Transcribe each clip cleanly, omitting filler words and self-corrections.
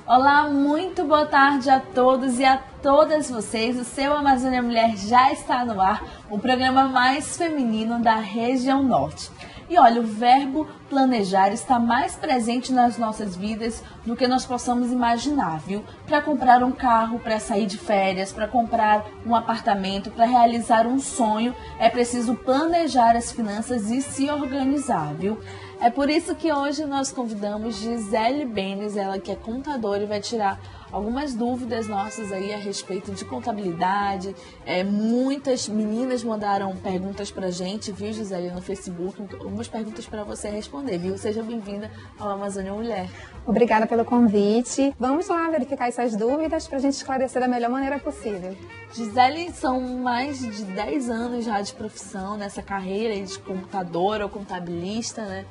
Olá, muito boa tarde a todos e a todas vocês. O seu Amazônia Mulher já está no ar, o programa mais feminino da região norte. E olha, o verbo planejar está mais presente nas nossas vidas do que nós possamos imaginar, viu? Para comprar um carro, para sair de férias, para comprar um apartamento, para realizar um sonho, é preciso planejar as finanças e se organizar, viu? É por isso que hoje nós convidamos Gisele Benes, ela que é contadora e vai tirar algumas dúvidas nossas aí a respeito de contabilidade. Muitas meninas mandaram perguntas pra gente, viu, Gisele, no Facebook, algumas perguntas para você responder, viu? Seja bem-vinda ao Amazônia Mulher. Obrigada pelo convite. Vamos lá verificar essas dúvidas para a gente esclarecer da melhor maneira possível. Gisele, são mais de 10 anos já de profissão nessa carreira de contadora ou contabilista, né?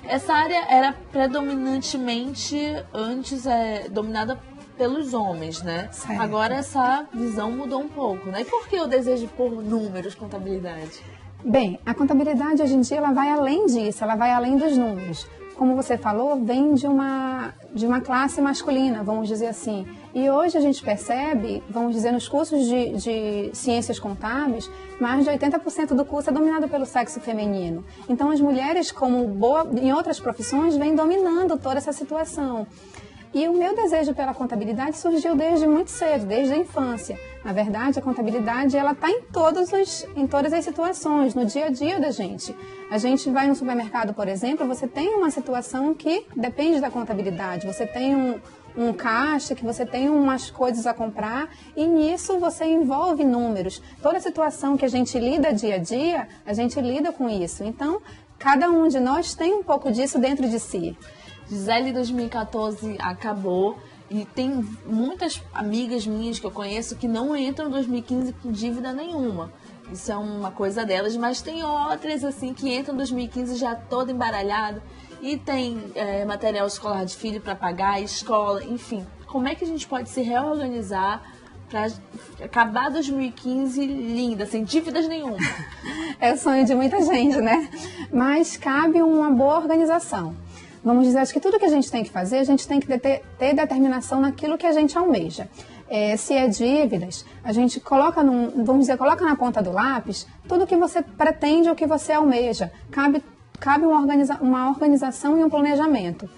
Essa área era predominantemente antes dominada pelos homens, né? Certo. Agora essa visão mudou um pouco, né? E por que o desejo por números, contabilidade? Bem, a contabilidade hoje em dia ela vai além disso, ela vai além dos números. Como você falou, vem de uma classe masculina, vamos dizer assim. E hoje a gente percebe, vamos dizer, nos cursos de ciências contábeis, mais de 80% do curso é dominado pelo sexo feminino. Então as mulheres, como em outras profissões, vêm dominando toda essa situação. E o meu desejo pela contabilidade surgiu desde muito cedo, desde a infância. Na verdade, a contabilidade ela está em todas as situações, no dia a dia da gente. A gente vai no supermercado, por exemplo, você tem uma situação que depende da contabilidade. Você tem um caixa, que você tem umas coisas a comprar e nisso você envolve números. Toda situação que a gente lida dia a dia, a gente lida com isso. Então, cada um de nós tem um pouco disso dentro de si. Gisele, 2014 acabou e tem muitas amigas minhas que eu conheço que não entram em 2015 com dívida nenhuma. Isso é uma coisa delas, mas tem outras assim que entram em 2015 já todo embaralhado e tem material escolar de filho para pagar, escola, enfim. Como é que a gente pode se reorganizar para acabar 2015 linda, sem dívidas nenhuma? É o sonho de muita gente, né? Mas cabe uma boa organização. Vamos dizer, acho que tudo que a gente tem que fazer, a gente tem que ter determinação naquilo que a gente almeja. Se é dívidas, a gente coloca na ponta do lápis tudo que você pretende ou que você almeja. Cabe uma organização e um planejamento.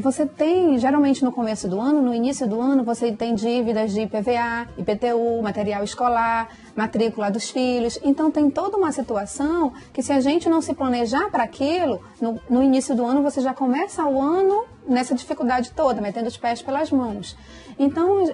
Você tem, geralmente no começo do ano, no início do ano, você tem dívidas de IPVA, IPTU, material escolar, matrícula dos filhos. Então tem toda uma situação que se a gente não se planejar para aquilo, no início do ano você já começa o ano nessa dificuldade toda, metendo os pés pelas mãos. Então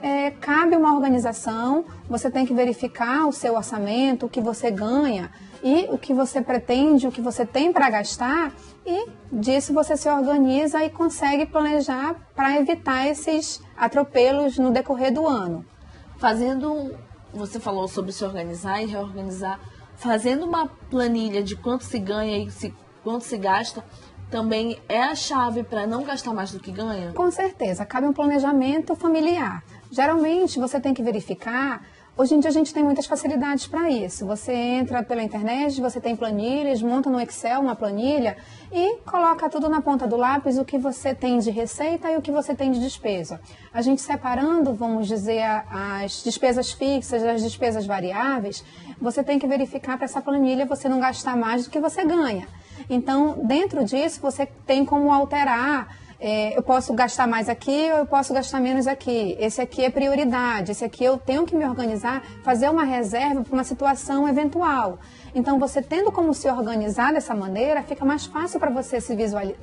cabe uma organização, você tem que verificar o seu orçamento, o que você ganha e o que você pretende, o que você tem para gastar, e disso você se organiza e consegue planejar para evitar esses atropelos no decorrer do ano. Você falou sobre se organizar e reorganizar, fazendo uma planilha de quanto se ganha e quanto se gasta, também é a chave para não gastar mais do que ganha? Com certeza, cabe um planejamento familiar. Geralmente você tem que verificar. Hoje em dia a gente tem muitas facilidades para isso. Você entra pela internet, você tem planilhas, monta no Excel uma planilha e coloca tudo na ponta do lápis, o que você tem de receita e o que você tem de despesa. A gente separando, vamos dizer, as despesas fixas das despesas variáveis, você tem que verificar para essa planilha você não gastar mais do que você ganha. Então, dentro disso, você tem como alterar. Eu posso gastar mais aqui ou eu posso gastar menos aqui. Esse aqui é prioridade, esse aqui eu tenho que me organizar, fazer uma reserva para uma situação eventual. Então, você tendo como se organizar dessa maneira, fica mais fácil para você se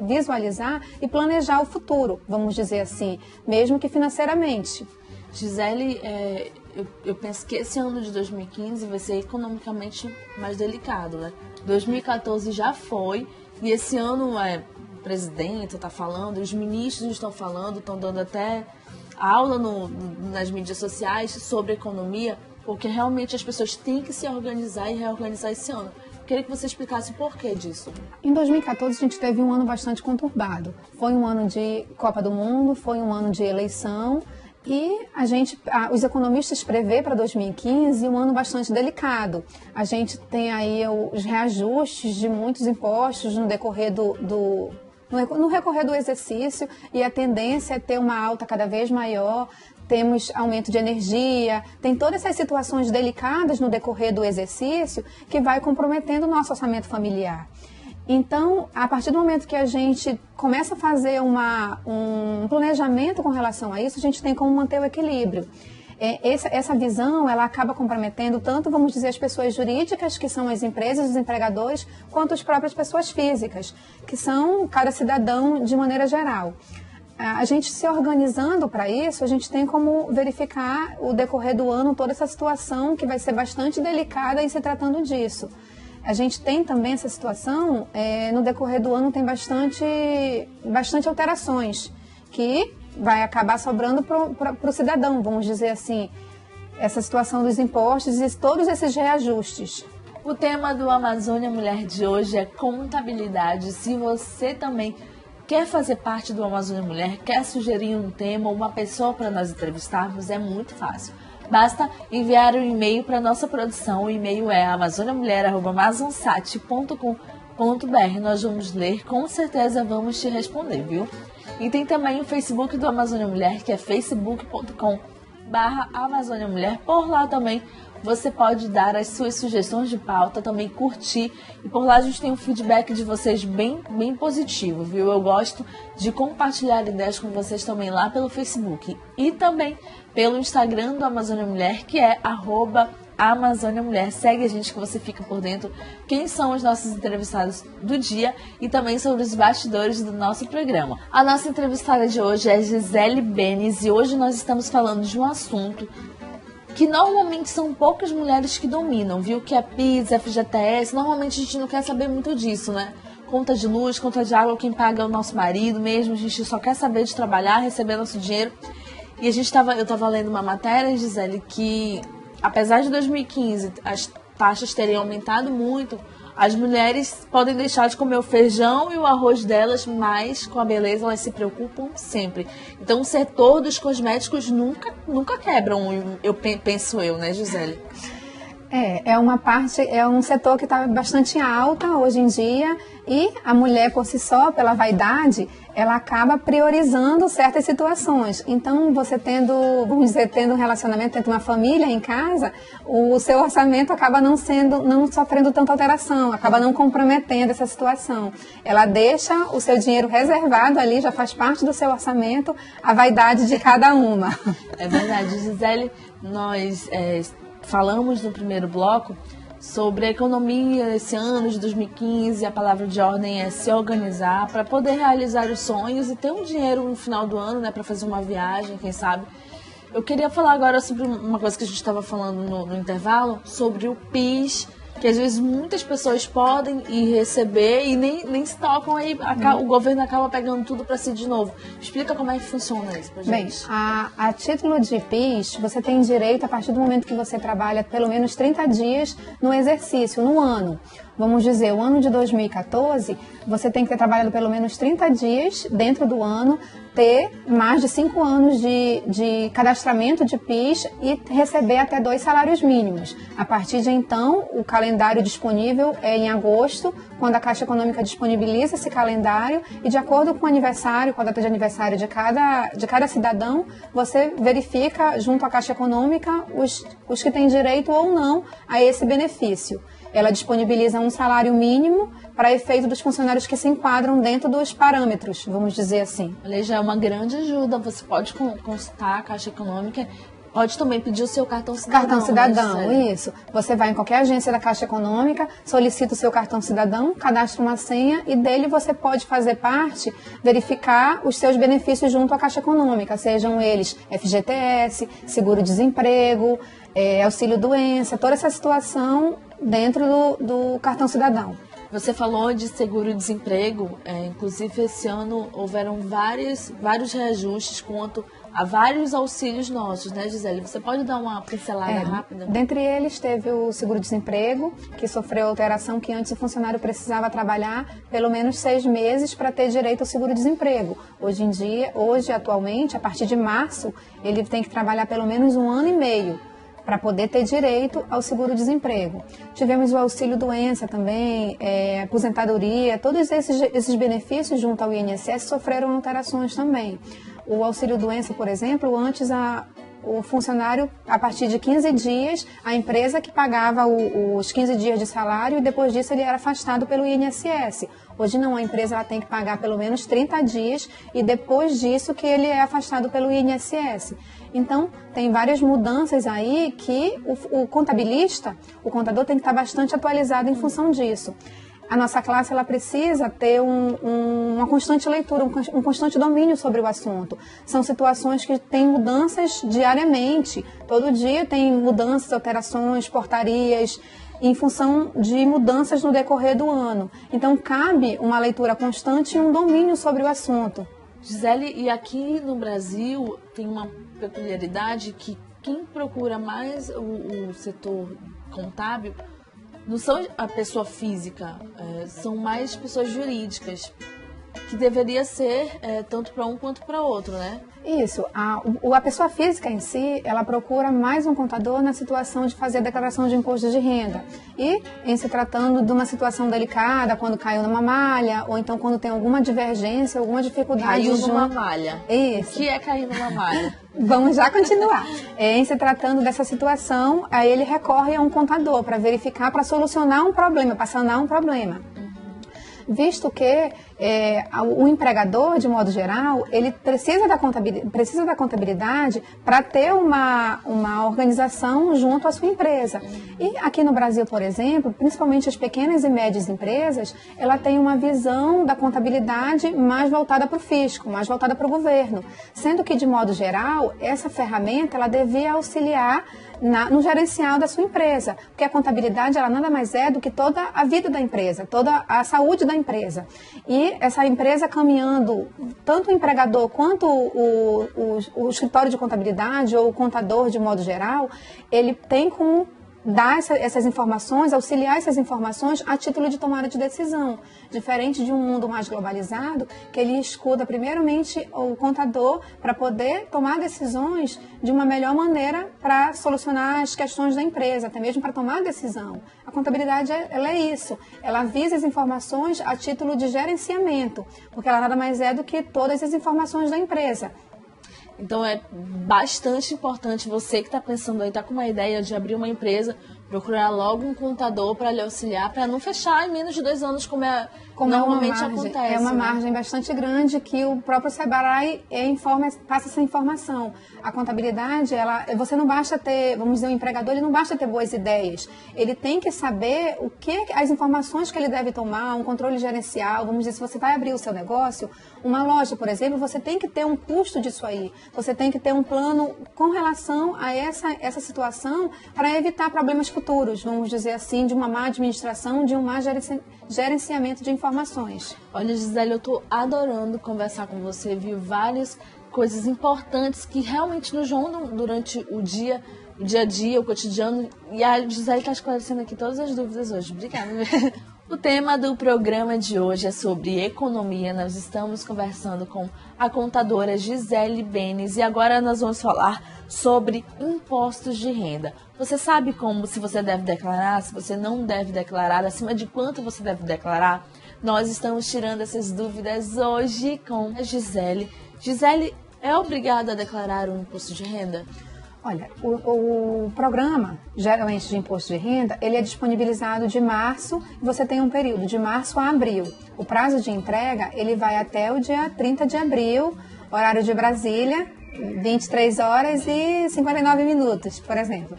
visualizar e planejar o futuro, vamos dizer assim, mesmo que financeiramente. Gisele, eu penso que esse ano de 2015 vai ser economicamente mais delicado, né? 2014 já foi e esse ano o presidente está falando, os ministros estão falando, estão dando até aula nas mídias sociais sobre economia, porque realmente as pessoas têm que se organizar e reorganizar esse ano. Queria que você explicasse o porquê disso. Em 2014 a gente teve um ano bastante conturbado. Foi um ano de Copa do Mundo, foi um ano de eleição e os economistas prevê para 2015 um ano bastante delicado. A gente tem aí os reajustes de muitos impostos no decorrer no recorrer do exercício, e a tendência é ter uma alta cada vez maior. Temos aumento de energia, tem todas essas situações delicadas no decorrer do exercício que vai comprometendo o nosso orçamento familiar. Então, a partir do momento que a gente começa a fazer um planejamento com relação a isso, a gente tem como manter o equilíbrio. Essa visão, ela acaba comprometendo tanto, vamos dizer, as pessoas jurídicas, que são as empresas, os empregadores, quanto as próprias pessoas físicas, que são cada cidadão de maneira geral. A gente se organizando para isso, a gente tem como verificar o decorrer do ano toda essa situação que vai ser bastante delicada em se tratando disso. A gente tem também essa situação, no decorrer do ano tem bastante alterações, que vai acabar sobrando para o cidadão, vamos dizer assim, essa situação dos impostos e todos esses reajustes. O tema do Amazônia Mulher de hoje é contabilidade. Se você também quer fazer parte do Amazônia Mulher, quer sugerir um tema ou uma pessoa para nós entrevistarmos, é muito fácil. Basta enviar um e-mail para a nossa produção. O e-mail é amazoniamulher@amazonsat.com.br. Nós vamos ler, com certeza vamos te responder, viu? E tem também o Facebook do Amazônia Mulher, que é facebook.com/Amazônia Mulher. Por lá também você pode dar as suas sugestões de pauta, também curtir. E por lá a gente tem um feedback de vocês bem positivo, viu? Eu gosto de compartilhar ideias com vocês também lá pelo Facebook. E também pelo Instagram do Amazônia Mulher, que é @Amazônia Mulher. Segue a gente que você fica por dentro quem são os nossos entrevistados do dia e também sobre os bastidores do nosso programa. A nossa entrevistada de hoje é Gisele Benes e hoje nós estamos falando de um assunto que normalmente são poucas mulheres que dominam, viu? Que é PIS, FGTS, normalmente a gente não quer saber muito disso, né? Conta de luz, conta de água, quem paga é o nosso marido mesmo, a gente só quer saber de trabalhar, receber nosso dinheiro. E eu estava lendo uma matéria, Gisele, que apesar de 2015 as taxas terem aumentado muito, as mulheres podem deixar de comer o feijão e o arroz delas, mas com a beleza elas se preocupam sempre. Então o setor dos cosméticos nunca quebram, penso eu, né, Gisele? É um setor que está bastante alta hoje em dia e a mulher por si só, pela vaidade, ela acaba priorizando certas situações. Então, você tendo um relacionamento, tendo uma família em casa, o seu orçamento acaba não sofrendo tanta alteração, acaba não comprometendo essa situação. Ela deixa o seu dinheiro reservado ali, já faz parte do seu orçamento, a vaidade de cada uma. É verdade, Gisele, nós falamos no primeiro bloco sobre a economia esse ano de 2015, a palavra de ordem é se organizar para poder realizar os sonhos e ter um dinheiro no final do ano, né, para fazer uma viagem, quem sabe. Eu queria falar agora sobre uma coisa que a gente estava falando no intervalo, sobre o PIS, que às vezes muitas pessoas podem ir receber e nem se tocam, aí o governo acaba pegando tudo para si de novo. Explica como é que funciona isso pra gente. Bem, a título de PIS, você tem direito a partir do momento que você trabalha pelo menos 30 dias no exercício, no ano. Vamos dizer, o ano de 2014, você tem que ter trabalhado pelo menos 30 dias dentro do ano, ter mais de 5 anos de cadastramento de PIS e receber até 2 salários mínimos. A partir de então, o calendário disponível é em agosto, quando a Caixa Econômica disponibiliza esse calendário e de acordo com o aniversário, com a data de aniversário de cada cidadão, você verifica junto à Caixa Econômica os que têm direito ou não a esse benefício. Ela disponibiliza um salário mínimo para efeito dos funcionários que se enquadram dentro dos parâmetros, vamos dizer assim. Olha, já é uma grande ajuda. Você pode consultar a Caixa Econômica, pode também pedir o seu cartão cidadão. Cartão cidadão, isso. Você vai em qualquer agência da Caixa Econômica, solicita o seu cartão cidadão, cadastra uma senha e dele você pode fazer parte, verificar os seus benefícios junto à Caixa Econômica, sejam eles FGTS, seguro-desemprego, auxílio-doença, toda essa situação dentro do cartão cidadão. Você falou de seguro-desemprego, inclusive esse ano houveram vários reajustes quanto a vários auxílios nossos, né, Gisele? Você pode dar uma pincelada rápida? Dentre eles teve o seguro-desemprego, que sofreu alteração que antes o funcionário precisava trabalhar pelo menos 6 meses para ter direito ao seguro-desemprego. Hoje, atualmente, a partir de março, ele tem que trabalhar pelo menos 1 ano e meio para poder ter direito ao seguro-desemprego. Tivemos o auxílio-doença também, aposentadoria, todos esses benefícios junto ao INSS sofreram alterações também. O auxílio-doença, por exemplo, antes o funcionário, a partir de 15 dias, a empresa que pagava os 15 dias de salário e depois disso ele era afastado pelo INSS. Hoje não, a empresa ela tem que pagar pelo menos 30 dias e depois disso que ele é afastado pelo INSS. Então, tem várias mudanças aí que o contabilista, o contador tem que estar bastante atualizado em função disso. A nossa classe ela precisa ter uma constante leitura, um constante domínio sobre o assunto. São situações que têm mudanças diariamente. Todo dia tem mudanças, alterações, portarias, em função de mudanças no decorrer do ano. Então, cabe uma leitura constante e um domínio sobre o assunto. Gisele, e aqui no Brasil tem uma peculiaridade que quem procura mais o setor contábil não são a pessoa física, são mais pessoas jurídicas, que deveria ser tanto para um quanto para outro, né? Isso. A pessoa física em si, ela procura mais um contador na situação de fazer a declaração de imposto de renda. E em se tratando de uma situação delicada, quando caiu numa malha, ou então quando tem alguma divergência, alguma dificuldade. Caiu numa malha. Isso. O que é cair numa malha? Vamos já continuar. Em se tratando dessa situação, aí ele recorre a um contador para verificar, para solucionar um problema, para sanar um problema. Visto que o empregador, de modo geral, ele precisa da contabilidade para ter uma organização junto à sua empresa. E aqui no Brasil, por exemplo, principalmente as pequenas e médias empresas, ela tem uma visão da contabilidade mais voltada para o fisco, mais voltada para o governo. Sendo que, de modo geral, essa ferramenta ela devia auxiliar no gerencial da sua empresa, porque a contabilidade ela nada mais é do que toda a vida da empresa, toda a saúde da empresa. E essa empresa caminhando, tanto o empregador quanto o escritório de contabilidade ou o contador de modo geral, ele tem como dar essas informações, auxiliar essas informações a título de tomada de decisão. Diferente de um mundo mais globalizado, que ele escuta primeiramente o contador para poder tomar decisões de uma melhor maneira para solucionar as questões da empresa, até mesmo para tomar decisão. A contabilidade ela é isso, ela visa as informações a título de gerenciamento, porque ela nada mais é do que todas as informações da empresa. Então é bastante importante você que está pensando aí, está com uma ideia de abrir uma empresa, procurar logo um contador para lhe auxiliar, para não fechar em menos de 2 anos, como normalmente acontece. É uma né? margem bastante grande que o próprio Sebrae passa essa informação. A contabilidade, você não basta ter, vamos dizer, o empregador, ele não basta ter boas ideias. Ele tem que saber as informações que ele deve tomar, um controle gerencial. Vamos dizer, se você vai abrir o seu negócio, uma loja, por exemplo, você tem que ter um custo disso aí. Você tem que ter um plano com relação a essa situação para evitar problemas futuros, vamos dizer assim, de uma má administração, de um má gerenciamento de informações. Olha, Gisele, eu estou adorando conversar com você, viu várias coisas importantes que realmente nos rondam durante o dia a dia, o cotidiano, e a Gisele está esclarecendo aqui todas as dúvidas hoje. Obrigada. O tema do programa de hoje é sobre economia. Nós estamos conversando com a contadora Gisele Benes e agora nós vamos falar sobre impostos de renda. Você sabe se você deve declarar, se você não deve declarar, acima de quanto você deve declarar? Nós estamos tirando essas dúvidas hoje com a Gisele. Gisele, é obrigada a declarar um imposto de renda? Olha, o programa, geralmente de imposto de renda, ele é disponibilizado de março, você tem um período de março a abril. O prazo de entrega, ele vai até o dia 30 de abril, horário de Brasília, 23 horas e 59 minutos, por exemplo.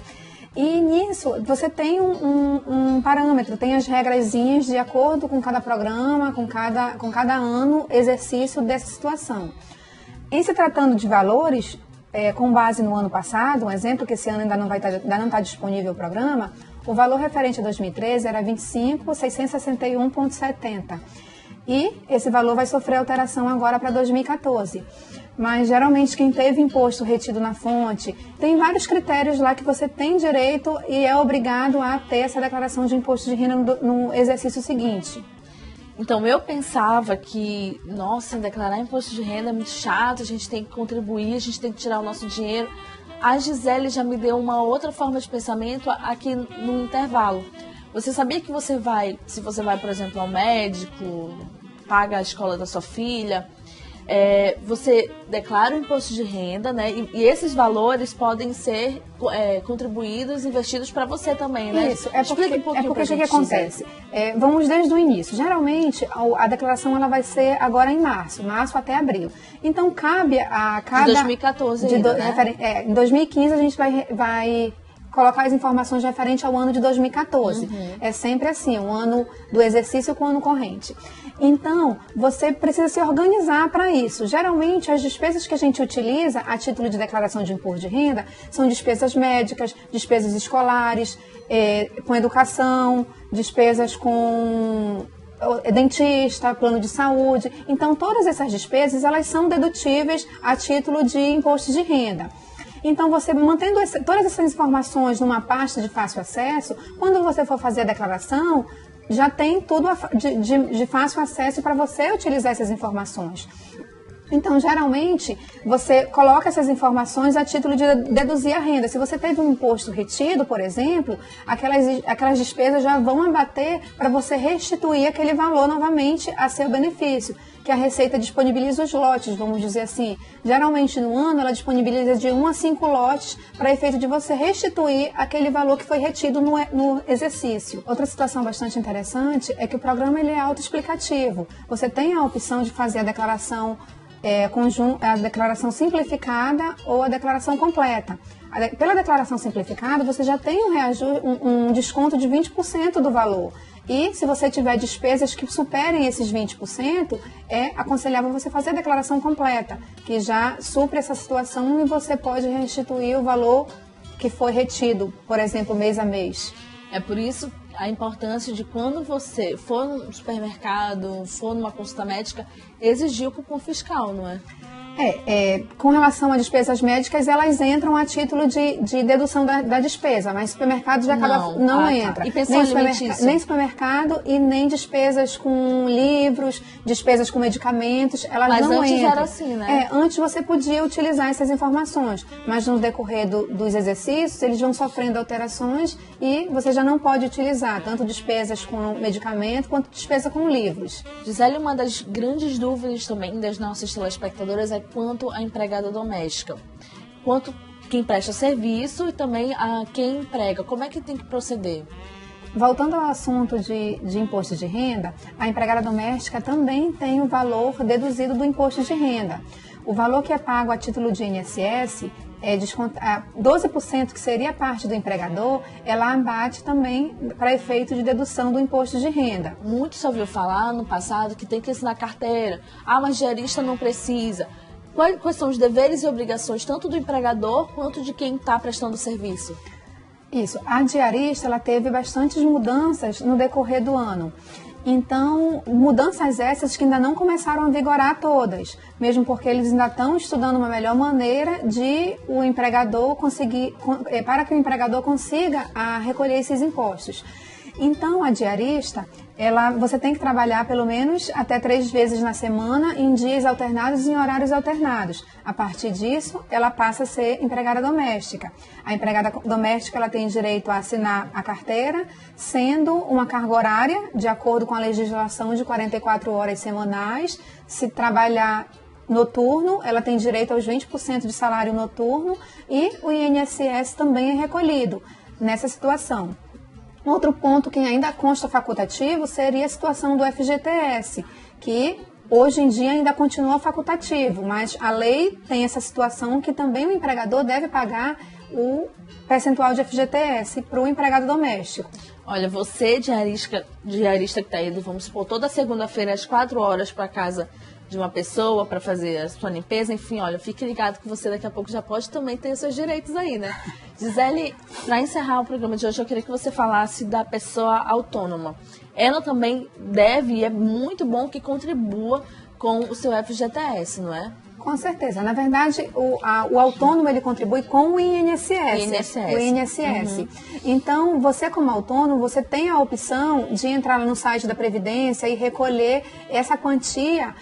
E nisso, você tem um parâmetro, tem as regrazinhas de acordo com cada programa, com cada ano, exercício dessa situação. Em se tratando de valores, com base no ano passado, um exemplo que esse ano ainda não está disponível o programa, o valor referente a 2013 era 25.661,70. E esse valor vai sofrer alteração agora para 2014. Mas geralmente quem teve imposto retido na fonte, tem vários critérios lá que você tem direito e é obrigado a ter essa declaração de imposto de renda no exercício seguinte. Então, eu pensava que, nossa, declarar imposto de renda é muito chato, a gente tem que contribuir, a gente tem que tirar o nosso dinheiro. A Gisele já me deu uma outra forma de pensamento aqui no intervalo. Você sabia que se você vai, por exemplo, ao médico, paga a escola da sua filha, você declara o imposto de renda, né? E esses valores podem ser contribuídos, investidos para você também, né? Isso, porque o que acontece? Vamos desde o início. Geralmente, a declaração ela vai ser agora em março até abril. Então, cabe a cada... De 2014 ainda, né? Em 2015, a gente vai colocar as informações referentes ao ano de 2014. É sempre assim, um ano do exercício com o ano corrente. Então, você precisa se organizar para isso. Geralmente, as despesas que a gente utiliza a título de declaração de imposto de renda são despesas médicas, despesas escolares, com educação, despesas com dentista, plano de saúde. Então, todas essas despesas, elas são dedutíveis a título de imposto de renda. Então, você mantendo todas essas informações numa pasta de fácil acesso, quando você for fazer a declaração, já tem tudo de fácil acesso para você utilizar essas informações. Então, geralmente, você coloca essas informações a título de deduzir a renda. Se você teve um imposto retido, por exemplo, aquelas despesas já vão abater para você restituir aquele valor novamente a seu benefício, que a Receita disponibiliza os lotes, vamos dizer assim. Geralmente, no ano, ela disponibiliza de 1 a 5 lotes para efeito de você restituir aquele valor que foi retido no exercício. Outra situação bastante interessante é que o programa ele é autoexplicativo. Você tem a opção de fazer a declaração a declaração simplificada ou a declaração completa. Pela declaração simplificada, você já tem um desconto de 20% do valor. E se você tiver despesas que superem esses 20%, é aconselhável você fazer a declaração completa, que já supre essa situação e você pode restituir o valor que foi retido, por exemplo, mês a mês. É por isso a importância de quando você for no supermercado, for numa consulta médica, exigir o cupom fiscal, não é? Com relação a despesas médicas, elas entram a título de dedução da despesa, mas supermercado já não entra. E pensão alimentícia? Nem supermercado e nem despesas com livros, despesas com medicamentos, elas não entram. Mas antes era assim, né? Antes você podia utilizar essas informações, mas no decorrer dos exercícios, eles vão sofrendo alterações e você já não pode utilizar tanto despesas com medicamento quanto despesa com livros. Gisele, uma das grandes dúvidas também das nossas telespectadoras é quanto à empregada doméstica, quanto quem presta serviço e também a quem emprega. Como é que tem que proceder? Voltando ao assunto de imposto de renda, a empregada doméstica também tem o valor deduzido do imposto de renda. O valor que é pago a título de INSS, 12% que seria parte do empregador, ela abate também para efeito de dedução do imposto de renda. Muito se ouviu falar no passado que tem que assinar carteira. Mas diarista não precisa. Quais são os deveres e obrigações tanto do empregador quanto de quem está prestando o serviço? Isso. A diarista ela teve bastantes mudanças no decorrer do ano. Então, mudanças essas que ainda não começaram a vigorar todas, mesmo porque eles ainda estão estudando uma melhor maneira de o empregador conseguir, para que o empregador consiga recolher esses impostos. Então, a diarista, você tem que trabalhar pelo menos até 3 vezes na semana, em dias alternados e em horários alternados. A partir disso, ela passa a ser empregada doméstica. A empregada doméstica ela tem direito a assinar a carteira, sendo uma carga horária, de acordo com a legislação, de 44 horas semanais. Se trabalhar noturno, ela tem direito aos 20% de salário noturno e o INSS também é recolhido nessa situação. Outro ponto que ainda consta facultativo seria a situação do FGTS, que hoje em dia ainda continua facultativo, mas a lei tem essa situação que também o empregador deve pagar o percentual de FGTS para o empregado doméstico. Olha, você, diarista que está indo, vamos supor, toda segunda-feira às 4 horas para casa de uma pessoa para fazer a sua limpeza, enfim, olha, fique ligado que você daqui a pouco já pode também ter os seus direitos aí, né? Gisele, para encerrar o programa de hoje, eu queria que você falasse da pessoa autônoma. Ela também deve, e é muito bom que contribua com o seu FGTS, não é? Com certeza. Na verdade, o autônomo ele contribui com o INSS. O INSS. Então, você como autônomo, você tem a opção de entrar no site da Previdência e recolher essa quantia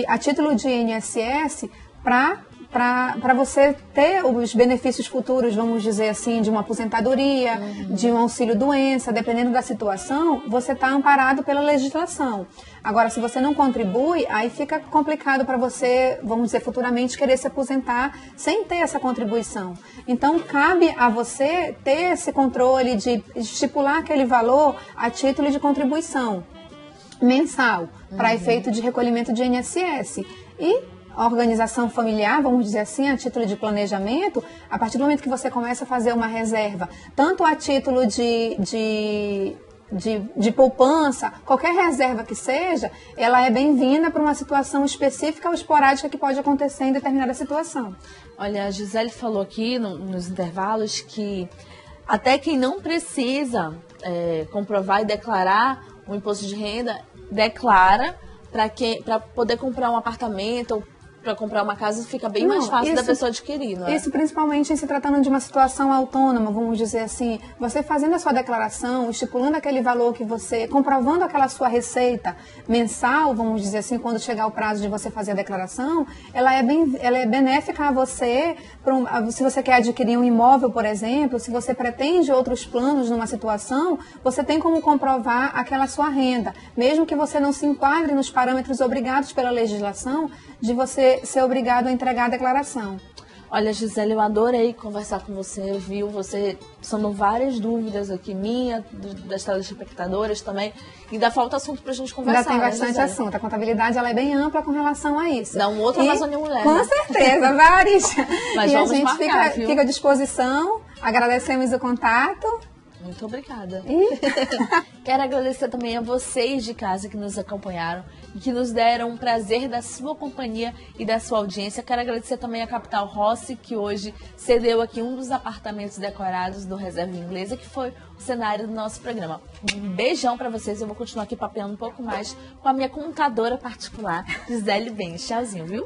a título de INSS para para você ter os benefícios futuros, vamos dizer assim, de uma aposentadoria, de um auxílio-doença, dependendo da situação, você está amparado pela legislação. Agora, se você não contribui, aí fica complicado para você, vamos dizer, futuramente querer se aposentar sem ter essa contribuição. Então, cabe a você ter esse controle de estipular aquele valor a título de contribuição mensal, para efeito de recolhimento de INSS. E a organização familiar, vamos dizer assim, a título de planejamento, a partir do momento que você começa a fazer uma reserva, tanto a título de poupança, qualquer reserva que seja, ela é bem-vinda para uma situação específica ou esporádica que pode acontecer em determinada situação. Olha, a Gisele falou aqui nos intervalos que até quem não precisa comprovar e declarar o imposto de renda, declara para poder comprar um apartamento ou para comprar uma casa, fica bem mais fácil da pessoa adquirir, não é? Isso principalmente em se tratando de uma situação autônoma, vamos dizer assim, você fazendo a sua declaração, estipulando aquele valor que você, comprovando aquela sua receita mensal, vamos dizer assim, quando chegar o prazo de você fazer a declaração, ela é benéfica a você, se você quer adquirir um imóvel, por exemplo, se você pretende outros planos numa situação, você tem como comprovar aquela sua renda, mesmo que você não se enquadre nos parâmetros obrigados pela legislação de você ser obrigado a entregar a declaração. Olha, Gisele, eu adorei conversar com você, viu? Você são várias dúvidas aqui, minha, das telespectadoras também, e ainda falta assunto pra gente conversar. Ainda tem bastante assunto. A contabilidade ela é bem ampla com relação a isso. Dá um outro Amazônia Mulher. Com certeza, vários. Mas e vamos a gente marcar, fica à disposição, agradecemos o contato. Muito obrigada. Quero agradecer também a vocês de casa que nos acompanharam e que nos deram um prazer da sua companhia e da sua audiência. Quero agradecer também a Capital Rossi, que hoje cedeu aqui um dos apartamentos decorados do Reserva Inglesa, que foi o cenário do nosso programa. Um beijão para vocês. Eu vou continuar aqui papeando um pouco mais com a minha contadora particular, Gisele Benz. Tchauzinho, viu?